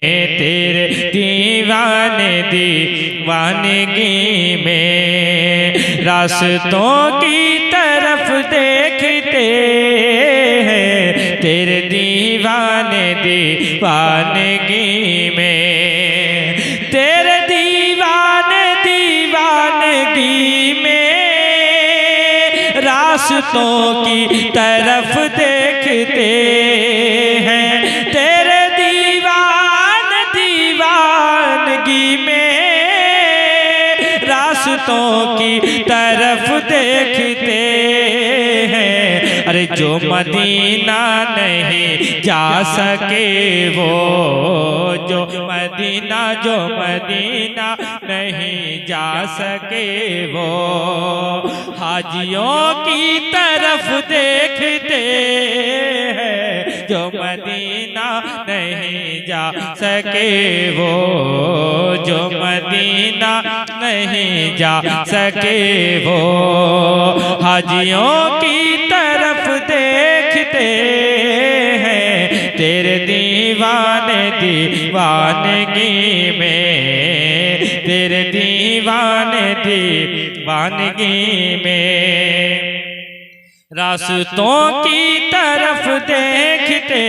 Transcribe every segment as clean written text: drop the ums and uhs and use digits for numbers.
तेरे दीवाने दीवानगी में रास्तों की तरफ देखते हैं, तेरे दीवाने दीवानगी में, तेरे दीवाने दीवानगी में रास्तों की तरफ देखते हैं, तेरे रास्तों की तरफ देखते हैं। अरे जो मदीना नहीं जा सके वो, जो मदीना नहीं जा सके वो, हाजियों की तरफ देखते हैं, जो मदीना नहीं जा सके वो, जो मदीना नहीं जा सके वो, हाजियों की तरफ देखते हैं, तेरे दीवाने दीवानगी में, तेरे दीवाने दीवानगी में रास्तों की तरफ देखते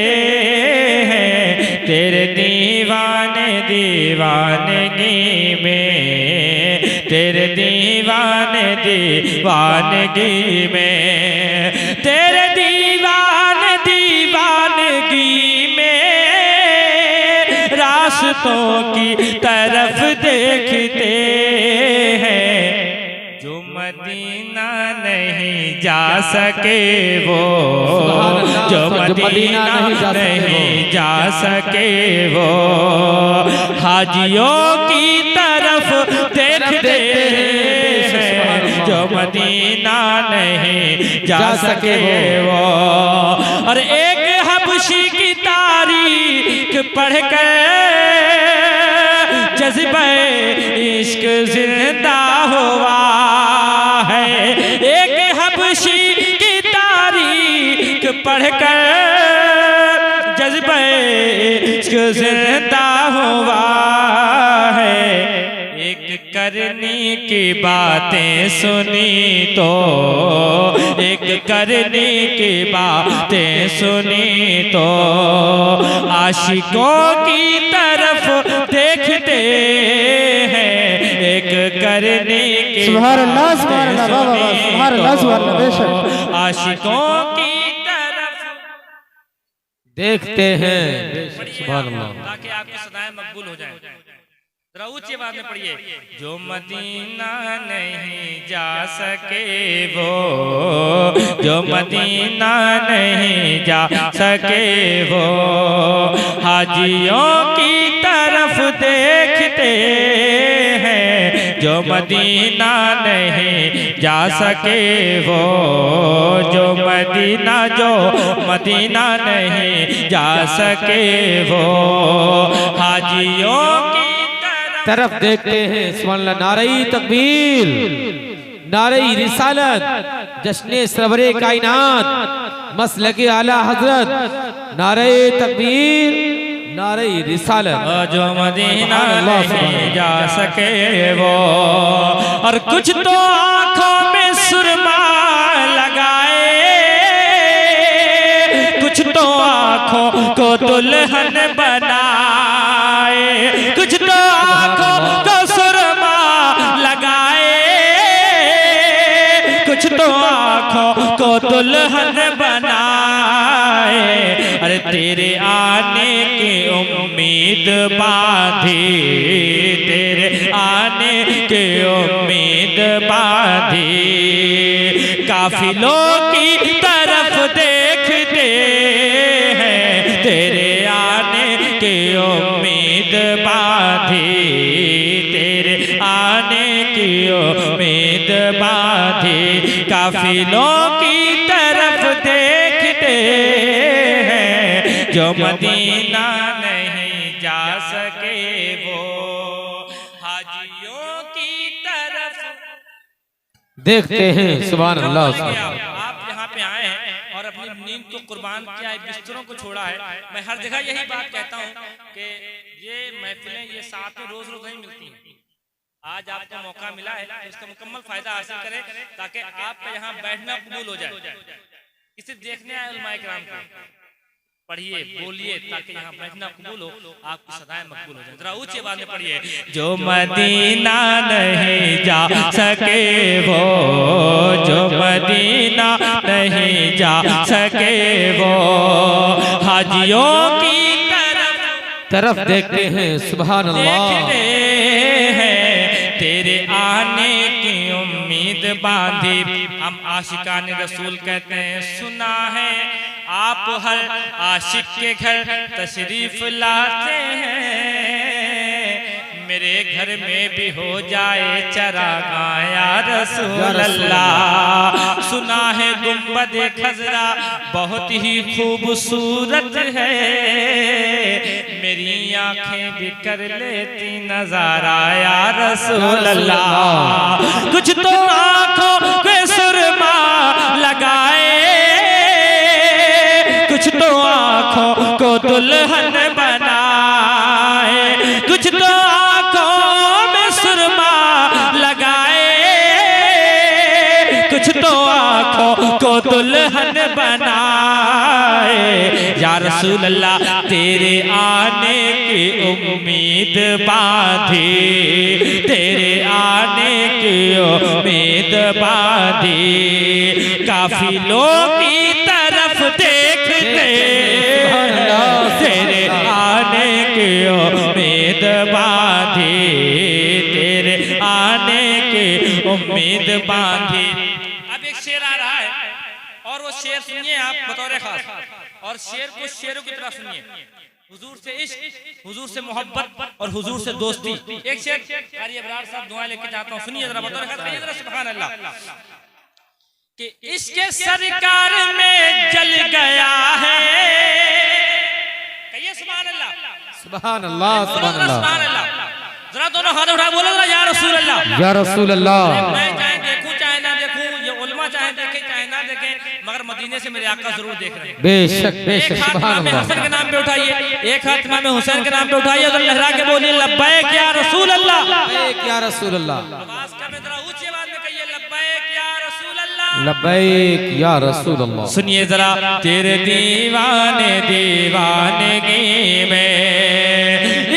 हैं, तेरे दीवाने दीवानगी में, तेरे दीवाने दीवानगी में, तेरे दीवाने दीवानगी में रास्तों की तरफ देखते हैं, जो मदीना नहीं जा सके वो, जो मदीना नहीं जा सके वो, हाजियों की तरफ देखते हैं, जो मदीना नहीं जा सके वो। और एक हबशी की तारीख पढ़कर जज्बे इश्क जिंदा हुआ है, एक हबशी की तारीख पढ़कर जज्बे इश्क जिंदा हुआ है, एक करनी की बातें सुनी तो, एक करनी की बातें सुनी तो, आशिकों की तरफ देखते हैं, एक करनी की आशिकों की तरफ देखते हैं, ताकि आपकी सदाएं मकबूल हो जाएं। जरा ऊंची आवाज में पढ़िए, जो मदीना नहीं जा सके वो, जो मदीना नहीं जा सके वो, हाजियों की तरफ देखते हैं, जो मदीना नहीं जा सके वो, जो मदीना नहीं जा सके वो, हाजियों की तरफ देखते हैं। सुभान नारे तकबीर, नारे रिसालत, जश्ने सरवरे कायनात, मसलके आला हजरत, नारे तकबीर, नारे रिसालत। जो मदीना नहीं जा सके वो, और कुछ तो आंखों में सुरमा लगाए, कुछ तो आंखों को दुल्हन बनाए, कुछ तो आंखों को सुरमा लगाए, कुछ तो आंखों को दुल्हन बनाए। अरे तेरे आने की उम्मीद बांधी, तेरे आने की उम्मीद बांधी, काफिलों की तरफ देखते हैं, तेरे आने की उम्मीद बांधी, तेरे आने की उम्मीद बांधी, काफिलों की तरफ देखते हैं, जो मदीना नहीं जा सके वो, हाजियों की तरफ देखते हैं। सुभान अल्लाह। आप यहाँ पे आए हैं और अपनी नींद को कुर्बान किया है, बिस्तरों को छोड़ा है। मैं हर जगह यही बात कहता हूँ कि ये महफिलें ये साथ में रोज रोज नहीं मिलती हैं। आज आपको मौका मिला है तो इसका मुकम्मल फायदा हासिल करें ताकि आपका यहाँ बैठना कबूल हो जाए। इसे देखने आए उलमाए किराम को, पढ़िए बोलिए ताकि यहाँ बैठना कबूल हो, आपकी सदाएं मकबूल हो जाए। जरा ऊंची आवाज में पढ़िए। जो मदीना नहीं जा सके वो, जो मदीना नहीं जा सके वो, हाजियों की तरफ देखते हैं सुभान अल्लाह, तेरे आने की उम्मीद बांधी। हम आशिकान रसूल कहते हैं, सुना है आप हर आशिक के घर तशरीफ लाते हैं, मेरे घर में भी हो जाए चरागाह या रसूल अल्लाह। सुना है गुंबद खजरा बहुत ही खूबसूरत है, मेरी आंखें भी कर लेती नजारा या रसूल अल्लाह। कुछ तो आंखों पे सुरमा लगाए, कुछ तो आंखों को दुल्हन बनाए, कुछ तो आंखों में सुरमा लगाए, कुछ तो आंखों को दुल्हन बनाए। या रसूल अल्लाह तेरे आने की उम्मीद बांधी, तेरे आने की उम्मीद बांधी, काफिलों की तरफ देखते तेरे आने की उम्मीद बांधी, तेरे आने की उम्मीद बांधी। अब एक शेर आ रहा है और वो शेर सुनिए आप बतौर खास, और शेर को शेरों की तरह सुनिए। हुजूर से इश्क, हुजूर से मोहब्बत और हुजूर से दोस्ती। एक शेर कारी अबरार साहब दुआ लेके जाता हूँ, सुनिए जरा बतौर खास, कहिए जरा सुभान अल्लाह। कि इसके सरकार में जल गया है, कहिए सुभान अल्लाह, सुभान अल्लाह, सुभान अल्लाह। जरा दोनों हाथ उठा बोलो जरा या रसूल अल्लाह, या रसूल अल्लाह। मैं चाहे देखूं चाहे ना देखूं, ये उलमा चाहे देखे चाहे ना देखे, मगर मदीने से मेरे आका जरूर देख रहे हैं। बेशक बेशक, एक हाथ सुभान इमाम अल्लाह। हसन के नाम पे उठाइए, एक हाथ इमाम हुसैन के नाम पे उठाइए और लहरा के बोलिए लब्बैक या रसूल अल्लाह, लब्बैक या रसूल अल्लाह, आवाज का में जरा ऊंची आवाज में कहिए लब्बैक या रसूल अल्लाह, लब्बैक या रसूल अल्लाह। सुनिए जरा। तेरे दीवाने दीवानगी में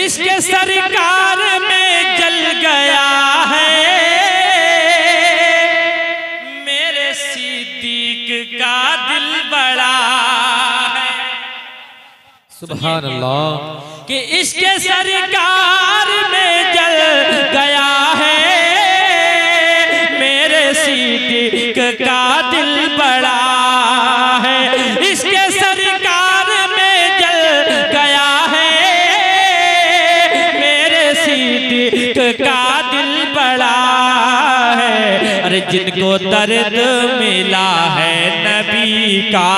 इसके सरकार में जल गया है, मेरे सिद्दीक का दिल बड़ा है। सुभान अल्लाह। कि इसके सरकार में जल गया है, मेरे सिद्दीक का दिल बड़ा है, इसके सरकार में जल गया है, मेरे सिद्दीक का दिल बड़ा है। अरे जिनको दर्द मिला है नबी का,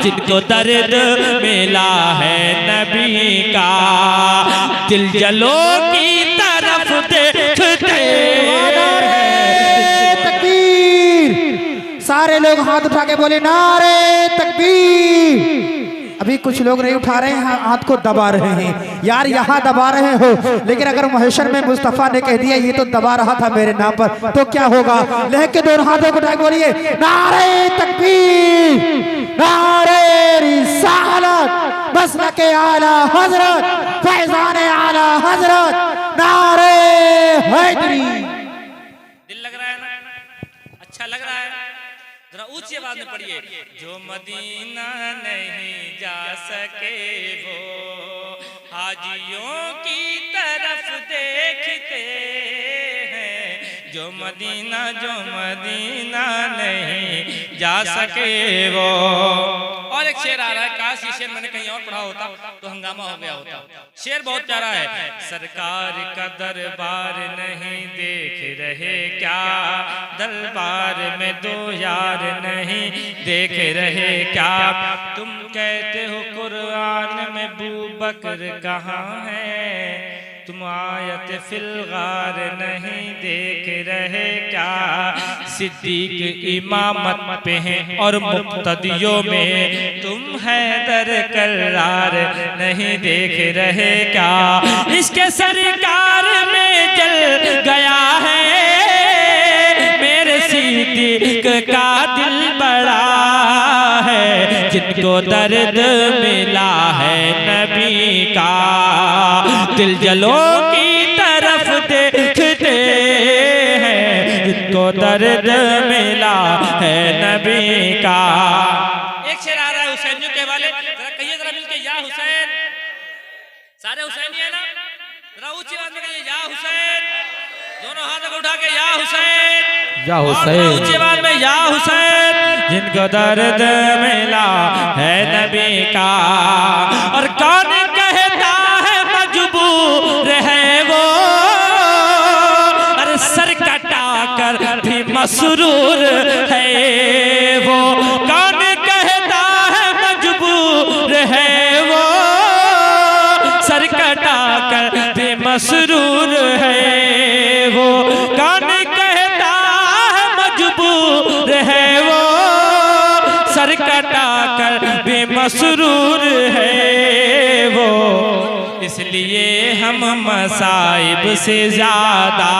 जिनको दर्द मिला है नबी का, दिल जलो की तरफ देखते तकबीर। सारे लोग हाथ उठा के बोले नारे तकबीर। अभी कुछ लोग नहीं उठा रहे हैं, हाथ को दबा रहे हैं। यार यहाँ दबा रहे हो, लेकिन अगर महशर में मुस्तफा ने कह दिया ये तो दबा रहा था मेरे नाम पर, तो क्या होगा? लेके दोनों हाथों को उठा के बोलिए नारे तकबीर, नारे रिसालत, मसलके आला हजरत, फैजान आला हजरत, नारे हैदरी। दिल लग रहा है ना, अच्छा लग रहा है? जरा ऊंची आवाज में पढ़िए। जो मदीना नहीं जा सके वो, हाजियों की तरफ देखते हैं। जो मदीना नहीं जा सके वो। और एक शेर आ रहा है, काश ये शेर मैंने कहीं और पढ़ा होता तो हंगामा हो गया होता। शेर बहुत प्यारा है। सरकार का दरबार नहीं देख रहे क्या, दरबार में दो यार नहीं देख रहे क्या। तुम कहते हो कुरान में बू बकर कहाँ है, तुम आयत फिलगार नहीं देख रहे क्या। सिद्दीक इमामत पे हैं और मुक्तदियों में तुम हैदर करार नहीं देख रहे क्या, इसके सरकार में जल गया है मेरे सिद्दीक का दिल बड़ा है, जिनको दर्द मिला है नबी का, दिल जलों की तरफ देखते हैं, जिनको दर्द मिला है नबी का। एक शेर आ रहा है हुसैनियों के वाले, जरा कहिए जरा मिलके या हुसैन। सारे हुसैनी है ना, जरा ऊंची आवाज में कहिए या हुसैन, दोनों हाथों उठा के या हुसैन, या हुसैन, ऊंची आवाज में या हुसैन, जिनको दर्द मिला है नबी का। और कौन कहता है मजबूर है वो, अरे सर कटा कर भी मसरूर है वो, कौन कहता है मजबूर है वो, सर कटा कर भी मसरूर है वो, कौन कहता है मजबूर है वो, सर कटा कर भी मसरूर है वो। इसलिए हम मसाइब से ज्यादा,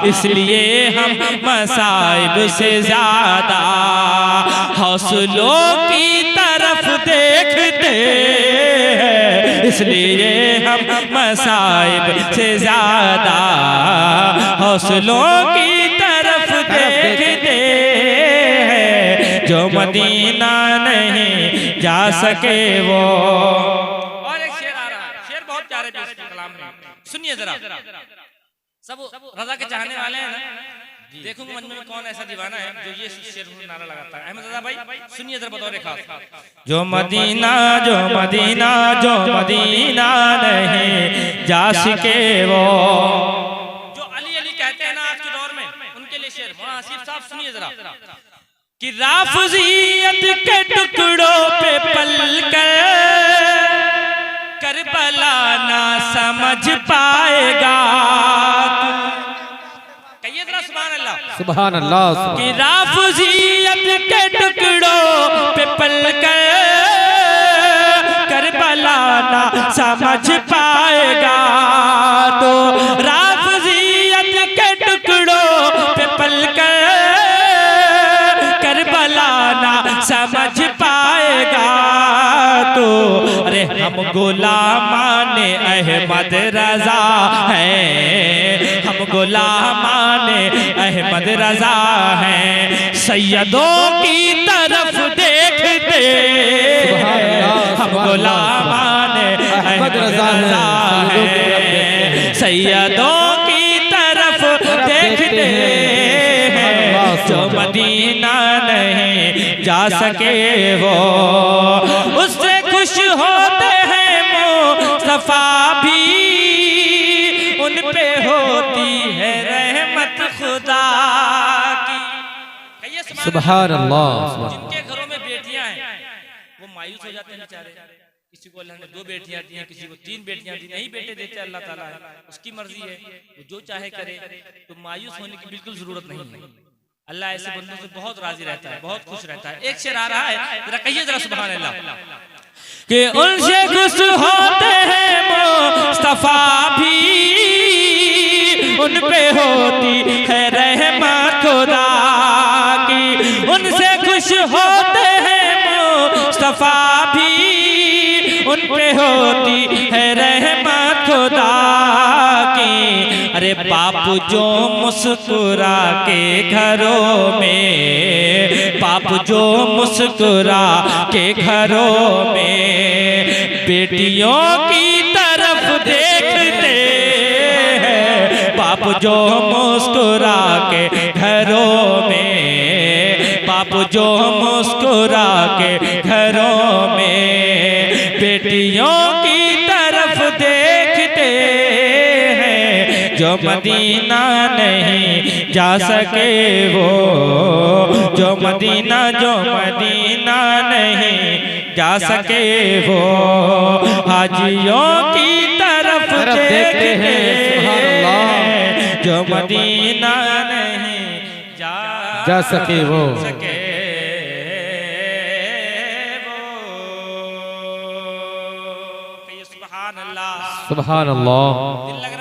इसलिए हम मसाइब से ज्यादा हौसलों की तरफ देखते हैं, इसलिए हम मसाइब से ज्यादा हौसलों की तरफ देखते हैं, जो मदीना नहीं जा सके वो। और एक शेर आ रहा है, शेर बहुत प्यारे कलाम में, सुनिए जरा। सब रजा के चाहने वाले हैं ना, देखूंगा मन में कौन ऐसा दीवाना है जो ये शेर नारा लगाता है। अहमद रजा भाई सुनिए जरा, बतौर खास। जो मदीना जो मदीना जो मदीना नहीं जा सके वो, जो अली अली कहते हैं ना आज के दौर में, उनके लिए शेर। मौलाना हसीब साहब सुनिए जरा कि राफजियत के टुकड़ों पे पलकर करबला ना समझ पाएगा, कहिए जरा सुभान अल्लाह, सुभान अल्लाह, कि राफजियत के टुकड़ों पे पलकर करबला ना समझ पाएगा, तो राफजियत के टुकड़ों पे पलकर करबला ना समझ पाएगा, तो अरे हम गुलामाने अहमद रजा हैं, हम गुलामाने अहमद रजा हैं, सैयदों की तरफ देखते हैं, हम गुलामाने अहमद रजा हैं, सैयदों की तरफ देखते हैं, जो मदीना नहीं जा सके वो, उससे खुश होते हैं मुस्तफा भी, उन पे होती है रहमत खुदा की। सुभान अल्लाह। जिनके घरों में बेटियां हैं वो मायूस हो जाते हैं बेचारे, किसी को अल्लाह ने 2 बेटियां दी हैं, किसी को 3 बेटियां दी, नहीं बेटे देते अल्लाह ताला है, उसकी मर्जी है, वो जो चाहे करे, तो मायूस होने की बिल्कुल जरूरत नहीं है। अल्लाह ऐसे बंदों से बहुत राजी रहता है, बहुत खुश रहता है। एक शेर आ रहा है, जरा कहिए जरा सुभान अल्लाह, कि उनसे खुश होते हैं मुस्तफा भी, उन पे होती है रहमत खुदा की, उनसे खुश होते हैं मुस्तफा भी, उन पे होती है रहमत खुदा की। अरे बापू जो मुस्कुरा के घरों में, बापू जो मुस्कुरा के घरों में बेटियों की तरफ देखते हैं, बापू जो मुस्कुरा के घरों में, बापू जो मुस्कुरा के घरों में बेटियों की तरफ देखते हैं, जो मदीना नहीं जा सके वो, जो मदीना नहीं जा सके वो, हाजियों की तरफ देखते हैं, जो मदीना नहीं जा सके वो, सुभान अल्लाह। दिल लग